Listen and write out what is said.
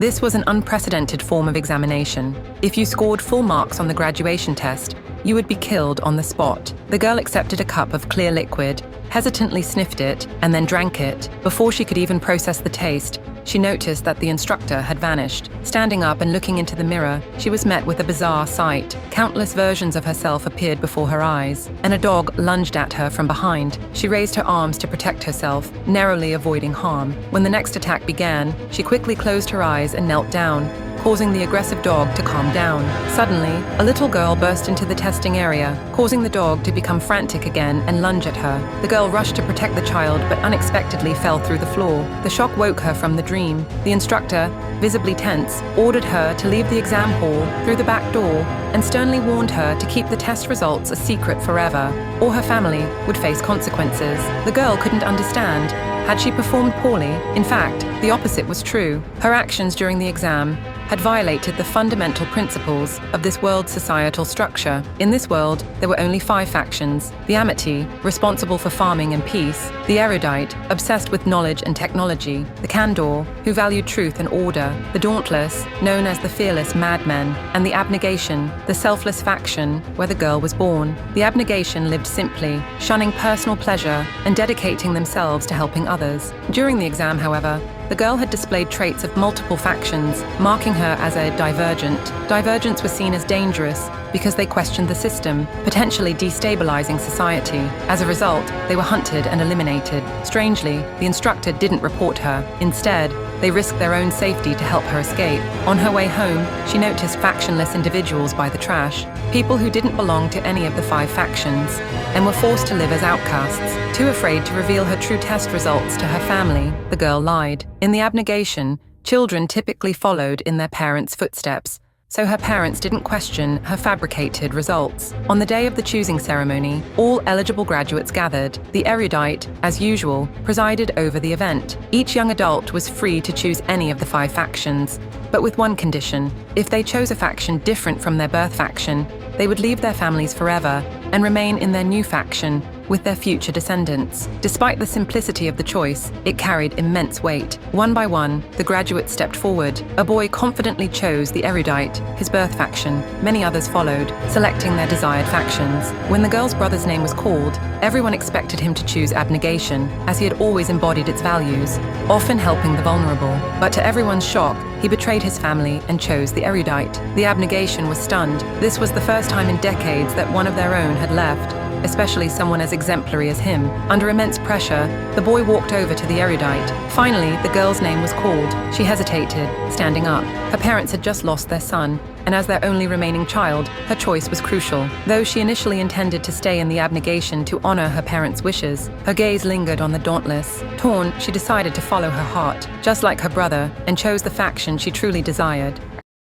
This was an unprecedented form of examination. If you scored full marks on the graduation test, you would be killed on the spot. The girl accepted a cup of clear liquid, hesitantly sniffed it, and then drank it. Before she could even process the taste, she noticed that the instructor had vanished. Standing up and looking into the mirror, she was met with a bizarre sight. Countless versions of herself appeared before her eyes, and a dog lunged at her from behind. She raised her arms to protect herself, narrowly avoiding harm. When the next attack began, she quickly closed her eyes and knelt down, causing the aggressive dog to calm down. Suddenly, a little girl burst into the testing area, causing the dog to become frantic again and lunge at her. The girl rushed to protect the child, but unexpectedly fell through the floor. The shock woke her from the dream. The instructor, visibly tense, ordered her to leave the exam hall through the back door and sternly warned her to keep the test results a secret forever, or her family would face consequences. The girl couldn't understand. Had she performed poorly? In fact, the opposite was true. Her actions during the exam had violated the fundamental principles of this world's societal structure. In this world, there were only 5 factions: the Amity, responsible for farming and peace; the Erudite, obsessed with knowledge and technology; the Candor, who valued truth and order; the Dauntless, known as the fearless madmen; and the Abnegation, the selfless faction where the girl was born. The Abnegation lived simply, shunning personal pleasure and dedicating themselves to helping others. During the exam, however, the girl had displayed traits of multiple factions, marking her as a divergent. Divergents were seen as dangerous because they questioned the system, potentially destabilizing society. As a result, they were hunted and eliminated. Strangely, the instructor didn't report her. Instead, they risked their own safety to help her escape. On her way home, she noticed factionless individuals by the trash, people who didn't belong to any of the 5 factions, and were forced to live as outcasts. Too afraid to reveal her true test results to her family, the girl lied. In the Abnegation, children typically followed in their parents' footsteps, so her parents didn't question her fabricated results. On the day of the choosing ceremony, all eligible graduates gathered. The Erudite, as usual, presided over the event. Each young adult was free to choose any of the 5 factions, but with one condition: if they chose a faction different from their birth faction, they would leave their families forever and remain in their new faction with their future descendants. Despite the simplicity of the choice, it carried immense weight. One by one, the graduates stepped forward. A boy confidently chose the Erudite, his birth faction. Many others followed, selecting their desired factions. When the girl's brother's name was called, everyone expected him to choose Abnegation, as he had always embodied its values, often helping the vulnerable. But to everyone's shock, he betrayed his family and chose the Erudite. The Abnegation was stunned. This was the first time in decades that one of their own had left, especially someone as exemplary as him. Under immense pressure, the boy walked over to the Erudite. Finally, the girl's name was called. She hesitated, standing up. Her parents had just lost their son, and as their only remaining child, her choice was crucial. Though she initially intended to stay in the Abnegation to honor her parents' wishes, her gaze lingered on the Dauntless. Torn, she decided to follow her heart, just like her brother, and chose the faction she truly desired.